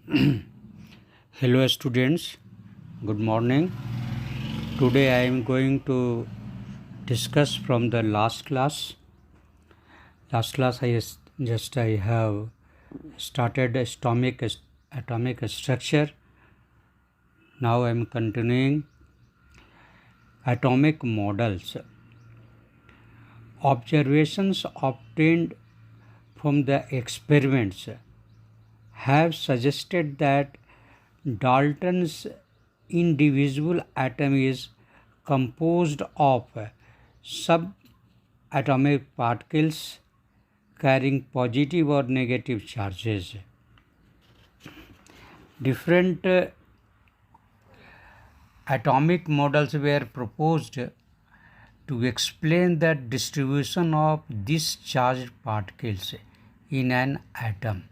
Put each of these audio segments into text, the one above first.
Hello students, good morning. Today I am going to discuss from the last class. Last class I have started atomic structure. Now I am continuing atomic models. Observations obtained from the experiments have suggested that Dalton's indivisible atom is composed of subatomic particles carrying positive or negative charges. Different atomic models were proposed to explain the distribution of these charged particles in an atom.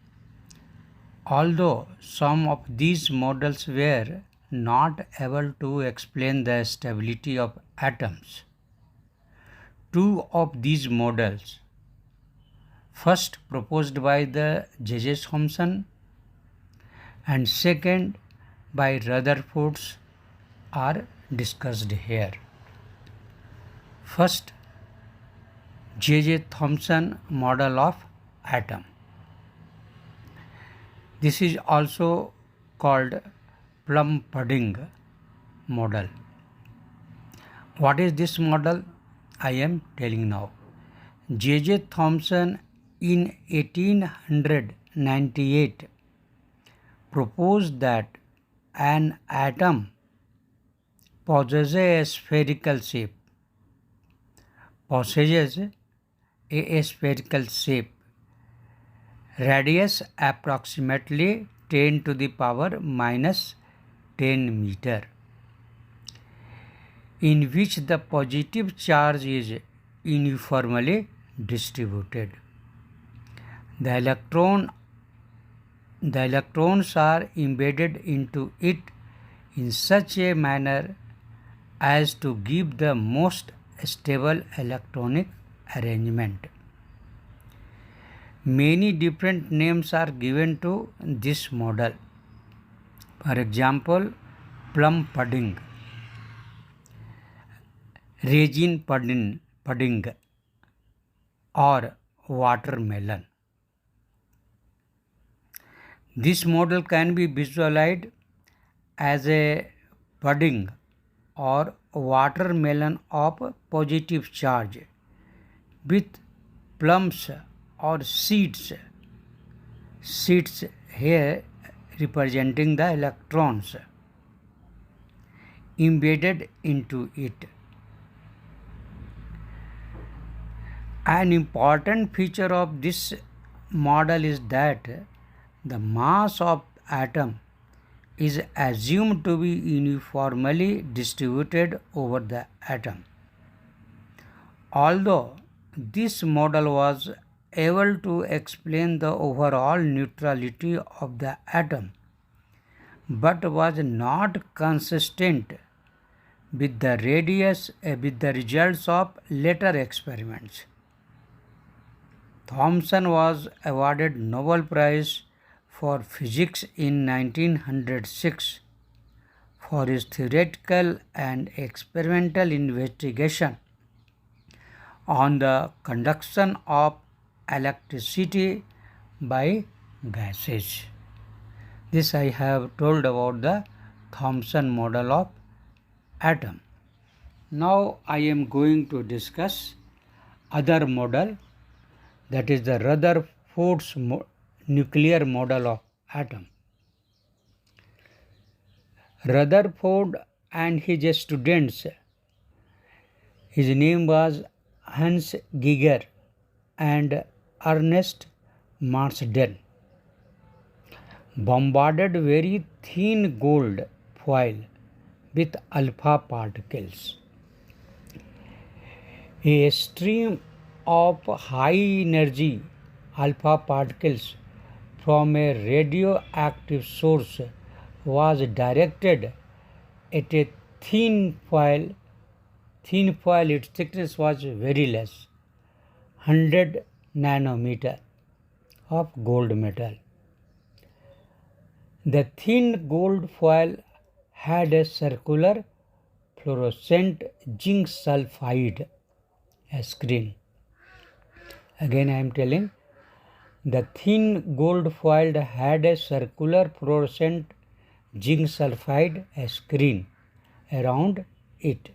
Although some of these models were not able to explain the stability of atoms, two of these models, first proposed by the J.J Thompson and second by Rutherford, are discussed here. First, J.J Thompson model of atom. This is also called plum pudding model. What is this model? I am telling now. J.J. Thompson in 1898 proposed that an atom possesses a spherical shape, radius approximately 10 to the power minus 10 meter, in which the positive charge is uniformly distributed. The electrons are embedded into it in such a manner as to give the most stable electronic arrangement. Many different names are given to this model. For example, plum pudding, raisin pudding, or watermelon. This model can be visualized as a pudding or watermelon of positive charge with plums or seeds here representing the electrons embedded into it. An important feature of this model is that the mass of atom is assumed to be uniformly distributed over the atom. Although this model was able to explain the overall neutrality of the atom, but was not consistent with the results of later experiments. Thomson was awarded Nobel Prize for Physics in 1906 for his theoretical and experimental investigation on the conduction of electricity by gases. This I have told about the Thomson model of atom. Now I am going to discuss other model, that is the Rutherford's nuclear model of atom. Rutherford and his students, his name was Hans Geiger and Ernest Marsden, bombarded very thin gold foil with alpha particles. A stream of high energy alpha particles from a radioactive source was directed at a thin foil. Its thickness was very less, 100 nanometer of gold metal. The thin gold foil had a circular fluorescent zinc sulfide screen. Again I am telling, the thin gold foil had a circular fluorescent zinc sulfide screen around it.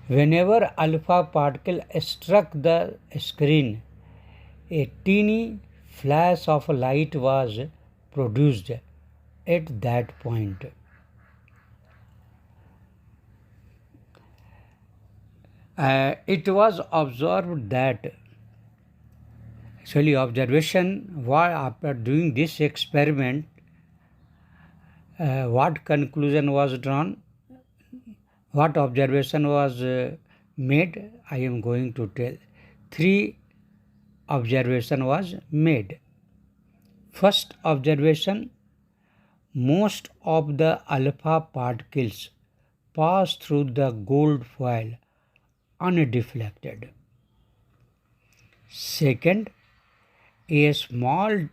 Whenever alpha particle struck the screen, a teeny flash of light was produced at that point. It was observed that observation after doing this experiment, what conclusion was drawn, what observation was made, I am going to tell. 3 observation was made. First observation, most of the alpha particles pass through the gold foil undeflected. Second, a small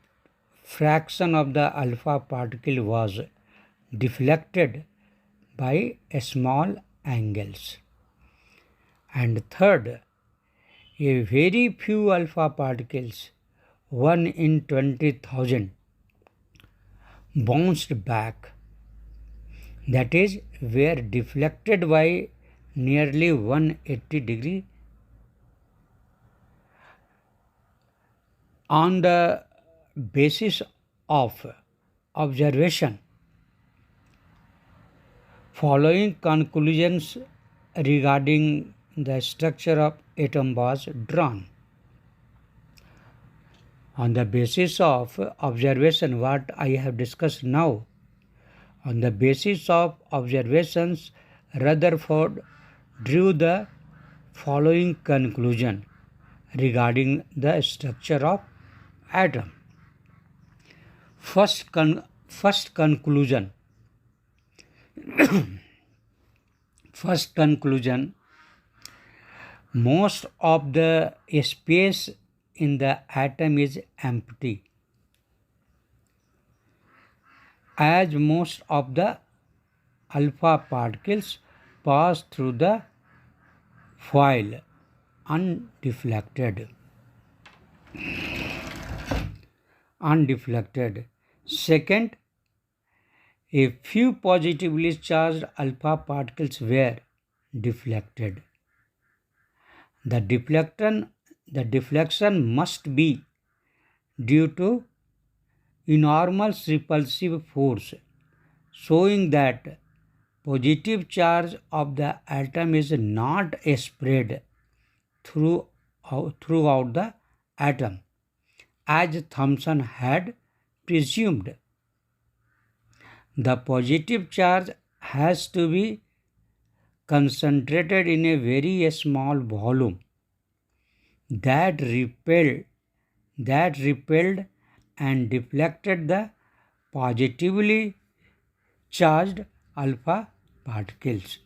fraction of the alpha particle was deflected by small angles. And third, a very few alpha particles, 1 in 20,000, bounced back, that is, were deflected by nearly 180 degrees. On the basis of observation, following conclusions regarding the structure of atom was drawn. On the basis of observation, what I have discussed now, on the basis of observations, Rutherford drew the following conclusion regarding the structure of atom. First conclusion. First conclusion, most of the space in the atom is empty, as most of the alpha particles pass through the foil undeflected. Second, a few positively charged alpha particles were deflected. The deflection must be due to enormous repulsive force, showing that positive charge of the atom is not spread throughout the atom, as Thompson had presumed. The positive charge has to be concentrated in a very small volume that repelled and deflected the positively charged alpha particles.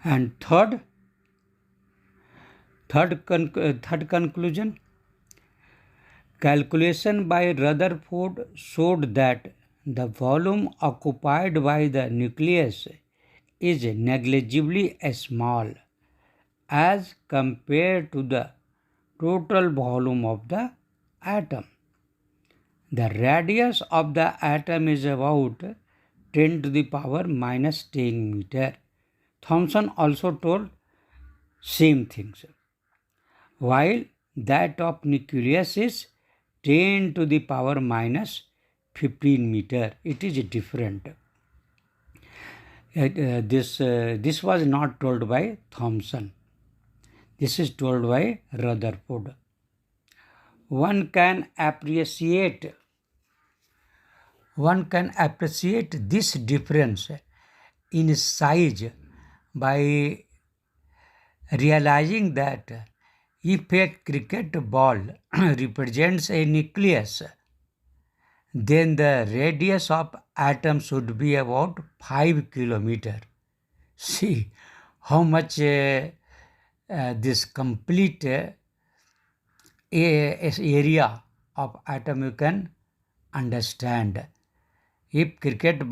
And third conclusion, calculation by Rutherford showed that the volume occupied by the nucleus is negligibly small as compared to the total volume of the atom. The radius of the atom is about 10 to the power minus 10 meter. Thomson also told same things, while that of nucleus is 10 to the power minus 15 meter. It is different. This was not told by Thomson. This is told by Rutherford. One can appreciate this difference in size by realizing that if a cricket ball represents a nucleus, then the radius of atom should be about 5 kilometers. See how much this complete area of atom you can understand. If a cricket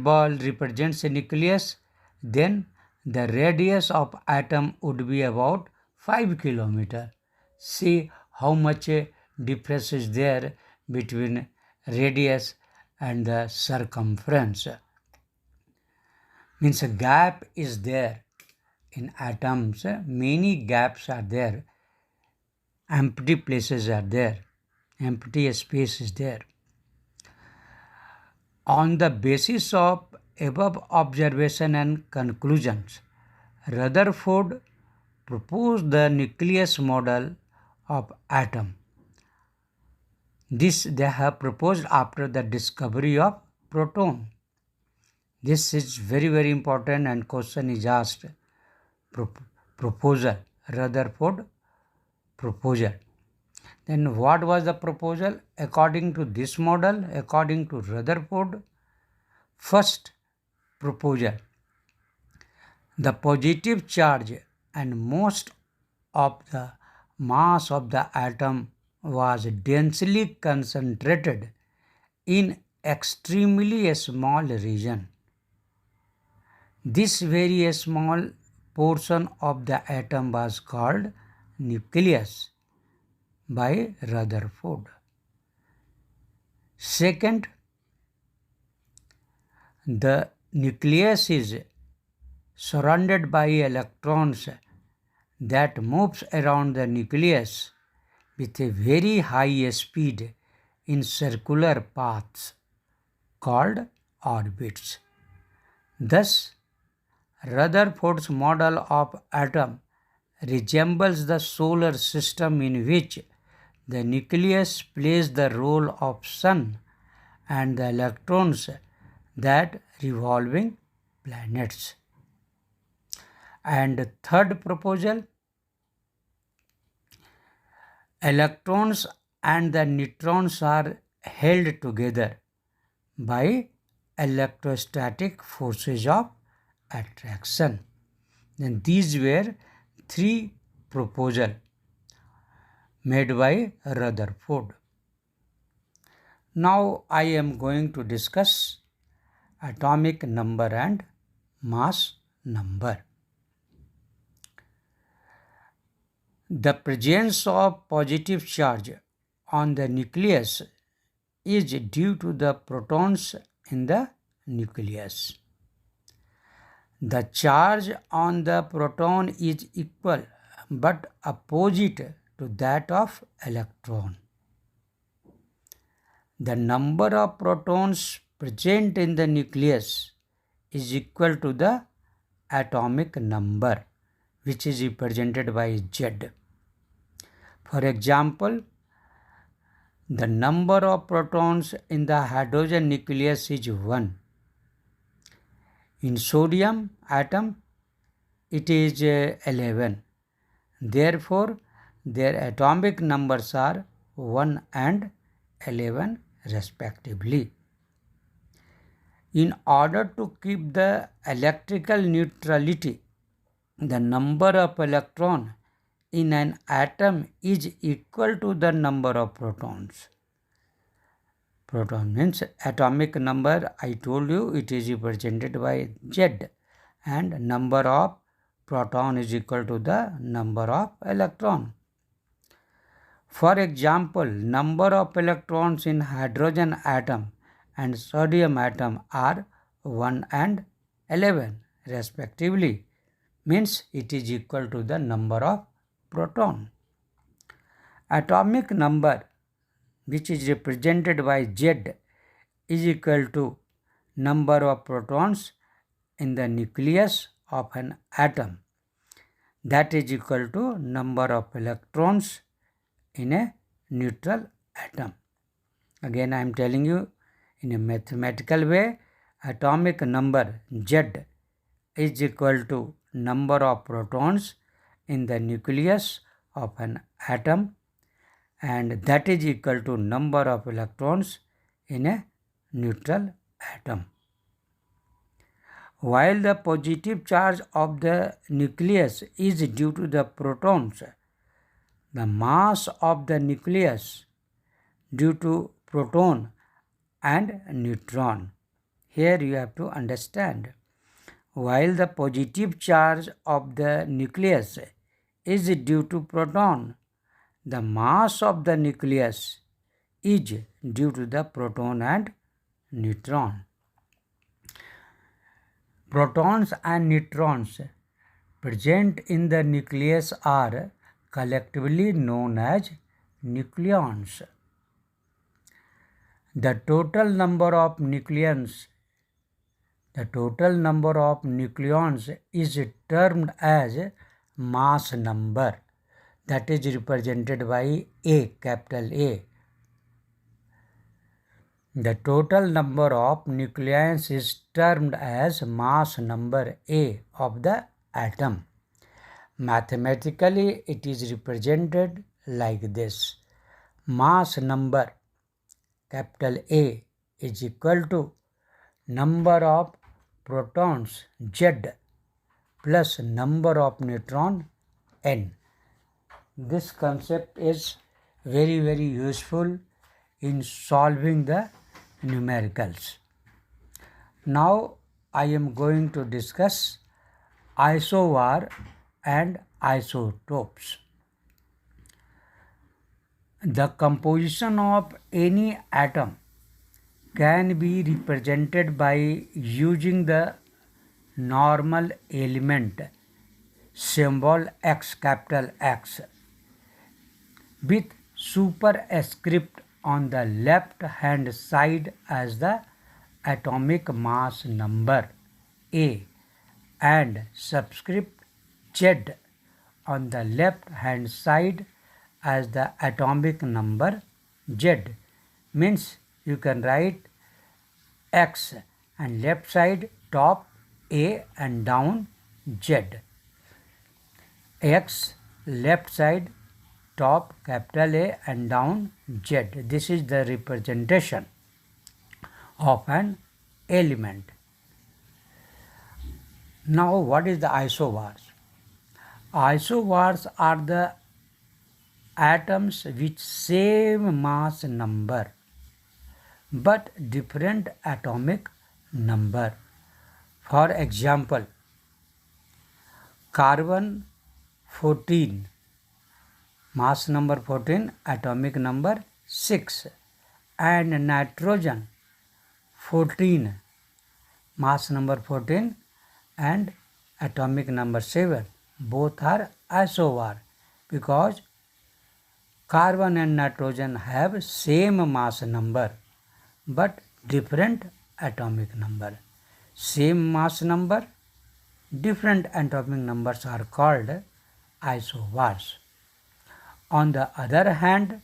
ball represents a nucleus, then the radius of atom would be about 5 kilometers. See how much a difference is there between radius and the circumference. Means a gap is there in atoms. Many gaps are there. Empty places are there. Empty space is there. On the basis of above observation and conclusions, Rutherford proposed the nucleus model of atom. This they have proposed after the discovery of proton. This is very important and question is asked. Proposal, Rutherford proposal. Then what was the proposal? According to this model, according to Rutherford, first proposal, the positive charge and most of the mass of the atom was densely concentrated in extremely small region. This very small portion of the atom was called nucleus by Rutherford. Second, the nucleus is surrounded by electrons that moves around the nucleus with a very high speed in circular paths called orbits. Thus, Rutherford's model of atom resembles the solar system in which the nucleus plays the role of sun and the electrons that revolving planets. And third proposal, electrons and the neutrons are held together by electrostatic forces of attraction. Then these were three proposals made by Rutherford. Now I am going to discuss atomic number and mass number. The presence of positive charge on the nucleus is due to the protons in the nucleus. The charge on the proton is equal but opposite to that of electron. The number of protons present in the nucleus is equal to the atomic number, which is represented by Z. For example, the number of protons in the hydrogen nucleus is 1. In sodium atom, it is 11. Therefore, their atomic numbers are 1 and 11 respectively. In order to keep the electrical neutrality, the number of electrons in an atom is equal to the number of protons. Proton means atomic number, I told you it is represented by Z, and number of proton is equal to the number of electron. For example, number of electrons in hydrogen atom and sodium atom are 1 and 11 respectively, means it is equal to the number of proton. Atomic number, which is represented by Z, is equal to number of protons in the nucleus of an atom, that is equal to number of electrons in a neutral atom. Again I am telling you in a mathematical way, atomic number Z is equal to number of protons in the nucleus of an atom, and that is equal to number of electrons in a neutral atom. While the positive charge of the nucleus is due to the protons, the mass of the nucleus due to proton and neutron. Here you have to understand. While the positive charge of the nucleus is due to proton, the mass of the nucleus is due to the proton and neutron. Protons and neutrons present in the nucleus are collectively known as nucleons. The total number of nucleons is termed as mass number, that is represented by A, capital A. The total number of nucleons is termed as mass number A of the atom. Mathematically, it is represented like this. Mass number capital A is equal to number of protons Z plus number of neutron N. This concept is very useful in solving the numericals. Now I am going to discuss isobar and isotopes. The composition of any atom can be represented by using the normal element symbol X, capital X, with superscript on the left hand side as the atomic mass number A and subscript Z on the left hand side as the atomic number Z. Means you can write X and left side top A and down Z. X left side top capital A and down Z. This is the representation of an element. Now what is the isobars? Isobars are the atoms with same mass number but different atomic number. For example, carbon 14, mass number 14, atomic number 6, and nitrogen 14, mass number 14 and atomic number 7. Both are isobar because carbon and nitrogen have same mass number but different atomic number. Same mass number, different atomic numbers are called isobars. On the other hand,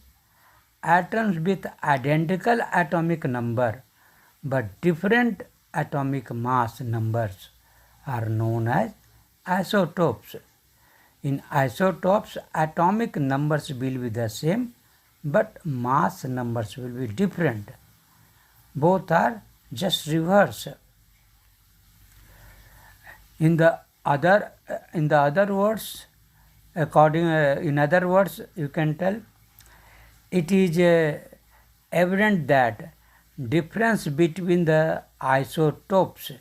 atoms with identical atomic number but different atomic mass numbers are known as isotopes. In isotopes, atomic numbers will be the same but mass numbers will be different. Both are just reverse. In other words, you can tell it is evident that difference between the isotopes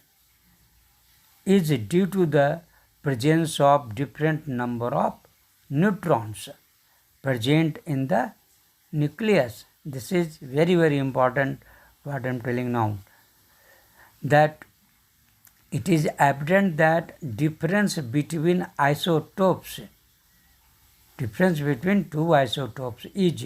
is due to the presence of different number of neutrons present in the nucleus. This is very important what I am telling now. That it is evident that difference between two isotopes is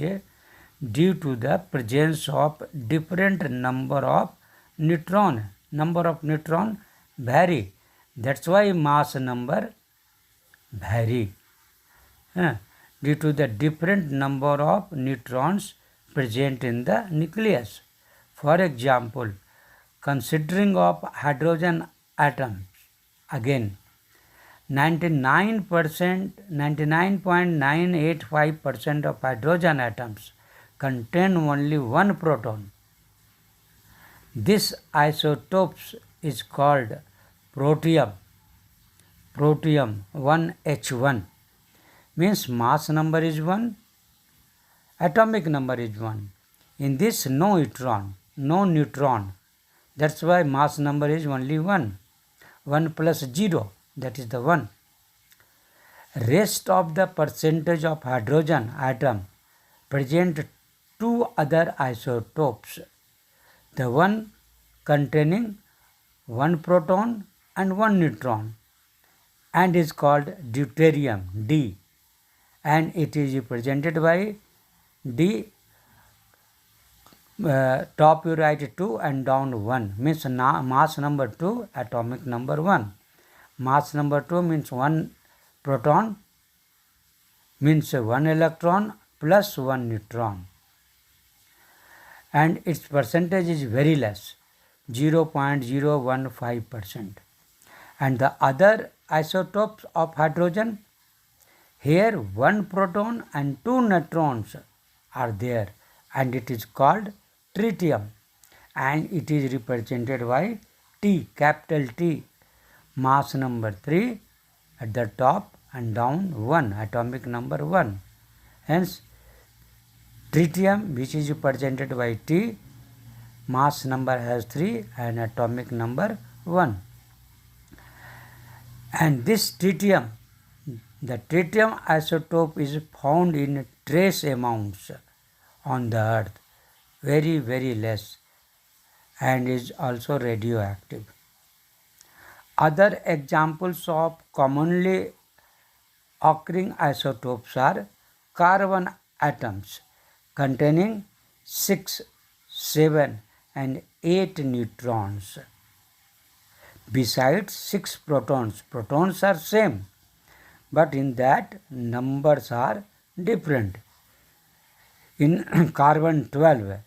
due to the presence of different number of neutron. Number of neutron vary. That's why mass number vary. Due to the different number of neutrons present in the nucleus. For example, considering of hydrogen atoms, again 99.985% of hydrogen atoms contain only one proton. This isotopes is called protium 1H1, means mass number is 1, atomic number is 1. In this, no neutron. That's why mass number is only 1. 1 plus 0, that is the 1. Rest of the percentage of hydrogen atom present two other isotopes. The one containing 1 proton and 1 neutron, and is called deuterium D, and it is represented by D, top you write 2 and down 1, means mass number 2, atomic number 1. Mass number 2 means 1 proton, means 1 electron plus 1 neutron, and its percentage is very less, 0.015%. And the other isotopes of hydrogen, here 1 proton and 2 neutrons are there, and it is called tritium, and it is represented by T, capital T, mass number 3 at the top and down 1, atomic number 1. Hence, tritium, which is represented by T, mass number has 3 and atomic number 1. And this tritium, the tritium isotope is found in trace amounts on the earth, very, very less, and is also radioactive. Other examples of commonly occurring isotopes are carbon atoms containing 6, 7 and 8 neutrons. Besides 6 protons, protons are same, but in that numbers are different. In carbon 12,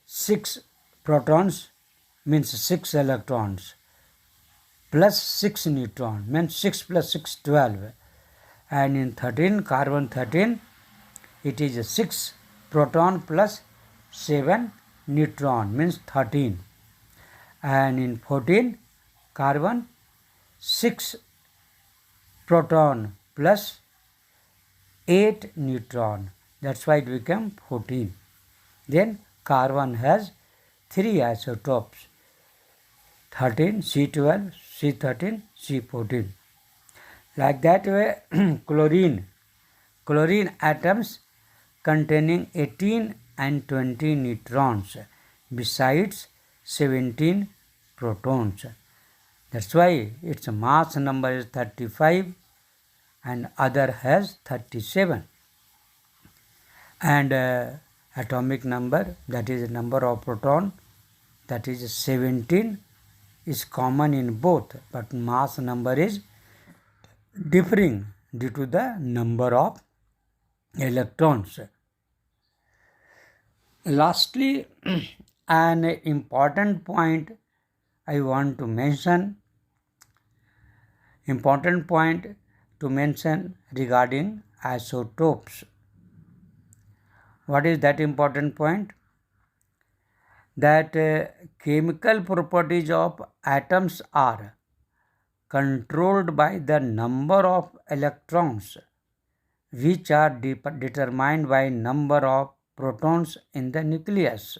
6 protons means 6 electrons plus 6 neutron means 6 plus 6, 12. And in 13, carbon 13, it is 6 proton plus 7 neutron means 13. And in 14, carbon 6 proton plus 8 neutron, that's why it became 14. Then carbon has 3 isotopes, 13, C12, C13, C14. Like that way, chlorine atoms containing 18 and 20 neutrons besides 17 protons. That's why its mass number is 35 and other has 37. And atomic number, that is number of proton, that is 17, is common in both, but mass number is differing due to the number of electrons. Lastly, an important point I want to mention, regarding isotopes. What is that important point? That chemical properties of atoms are controlled by the number of electrons, which are determined by number of protons in the nucleus.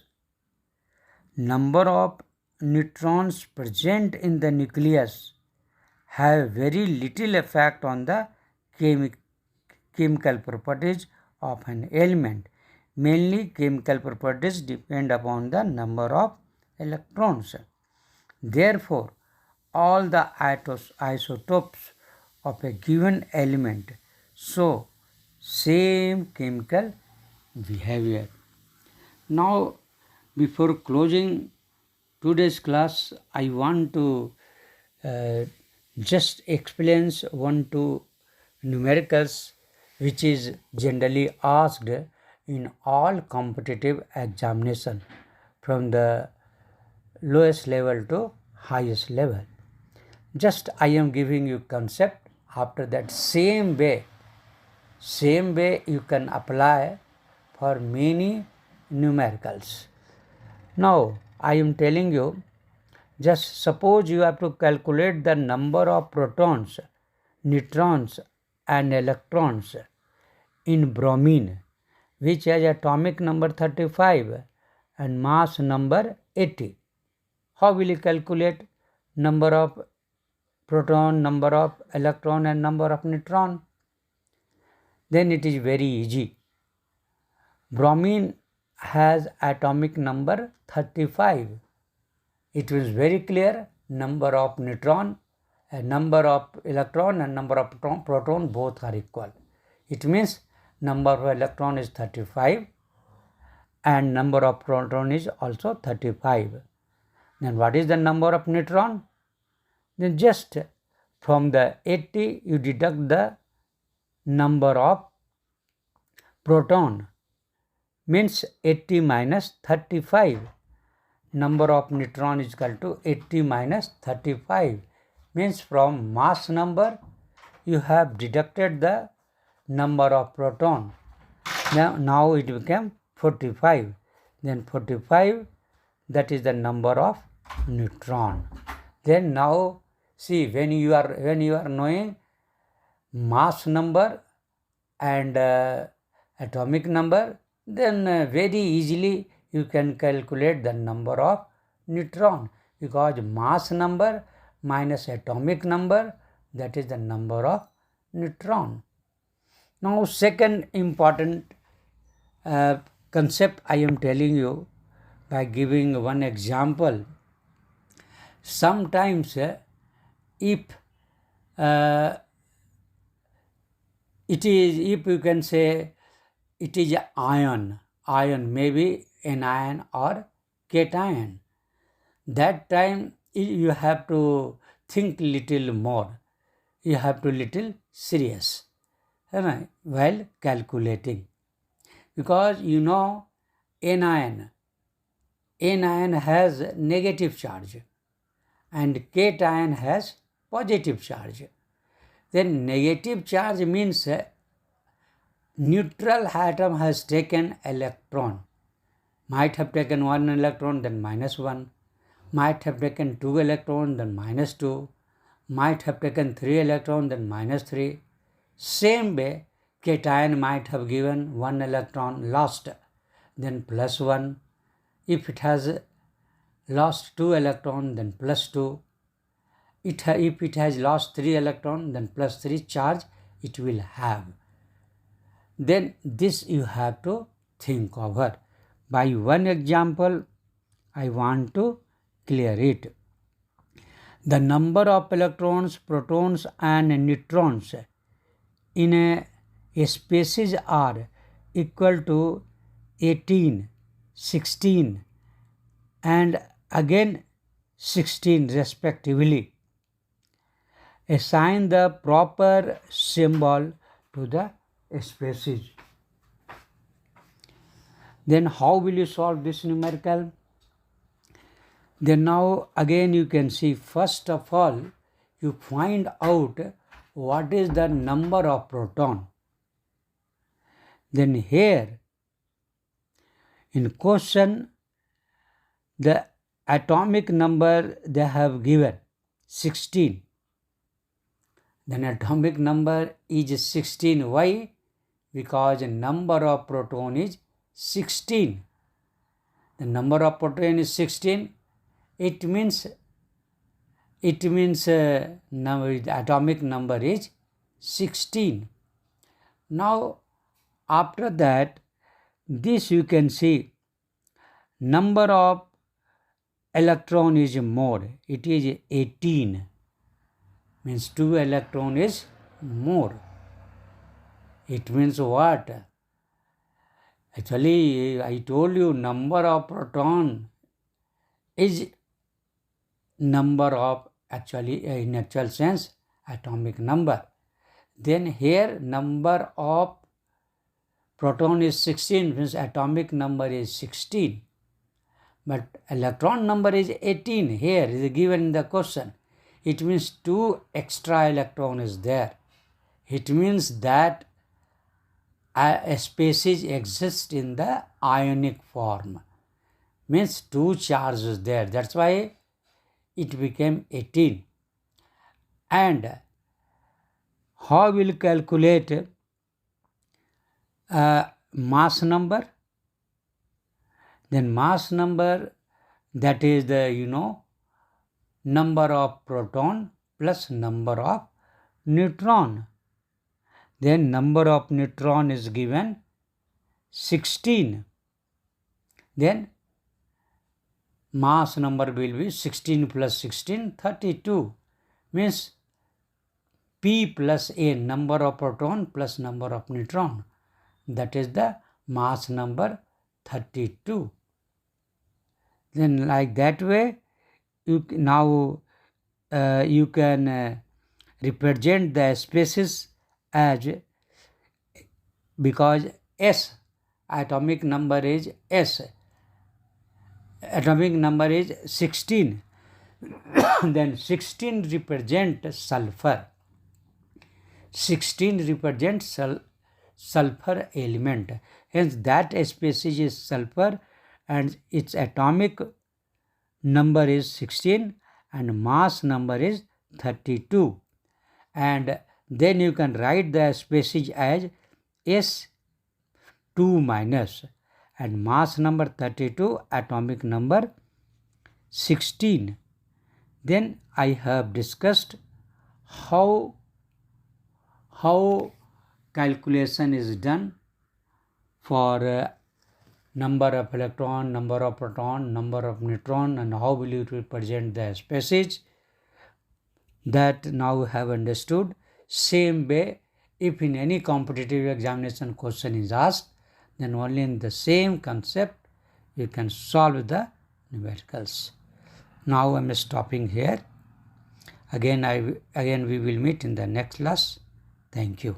Number of neutrons present in the nucleus have very little effect on the chemical properties of an element. Mainly chemical properties depend upon the number of electrons. Therefore, all the isotopes of a given element show same chemical behavior. Now, before closing today's class, I want to just explain 1-2 numericals which is generally asked in all competitive examination from the lowest level to highest level. Just I am giving you concept. After that, same way you can apply for many numericals. Now I am telling you, just suppose you have to calculate the number of protons, neutrons and electrons in bromine, which has atomic number 35 and mass number 80. How will you calculate number of proton, number of electron and number of neutron? Then it is very easy. Bromine has atomic number 35. It was very clear, number of neutron, number of electron and number of proton both are equal. It means number of electron is 35 and number of proton is also 35. Then what is the number of neutron? Then just from the 80 you deduct the number of proton, means 80 minus 35. Number of neutron is equal to 80 minus 35, means from mass number you have deducted the number of proton. Now it became 45. Then 45, that is the number of neutron. Then now see, when you are knowing mass number and atomic number, then very easily you can calculate the number of neutron, because mass number minus atomic number, that is the number of neutron. Now second important concept I am telling you by giving one example. Sometimes if you can say it is ion maybe anion or cation, that time you have to think little more, you have to little serious while calculating, because anion has negative charge and cation has positive charge. Then negative charge means neutral atom has taken electron, might have taken 1 electron then minus 1, might have taken 2 electron then minus 2, might have taken 3 electron then minus 3. Same way cation might have given 1 electron lost then plus 1. If it has lost 2 electron then plus 2. If it has lost 3 electron then plus 3 charge it will have. Then this you have to think over. By one example I want to clear it. The number of electrons, protons and neutrons in a species are equal to 18, 16 and again 16 respectively. Assign the proper symbol to the species. Then how will you solve this numerical? Then now again you can see, first of all you find out what is the number of proton. Then here in question the atomic number they have given 16. Then atomic number is 16. Why? Because number of proton is 16. The number of proton is 16. It means the atomic number is 16. Now after that, this you can see number of electron is more. It is 18. Means 2 electron is more. It means what? Actually, I told you number of proton is number of in actual sense atomic number. Then here number of proton is 16, means atomic number is 16. But electron number is 18. Here is given in the question. It means 2 extra electron is there. It means that a species exists in the ionic form. Means 2 charges there. That's why it became 18. And how will calculate mass number? Then mass number, that is the number of proton plus number of neutron. Then number of neutron is given 16. Then mass number will be 16 plus 16, 32. Means P plus A, number of proton plus number of neutron. That is the mass number 32. Then like that way, you can represent the species as, because S, atomic number is S, atomic number is 16. Then 16 represents sulfur. 16 represents sulfur element. Hence that species is sulfur and its atomic number is 16 and mass number is 32. And then you can write the species as S2 minus and mass number 32, atomic number 16. Then I have discussed how calculation is done for number of electron, number of proton, number of neutron, and how will you represent the species. That now have understood. Same way, if in any competitive examination question is asked, then only in the same concept you can solve the numericals. Now I am stopping here. Again we will meet in the next class. Thank you.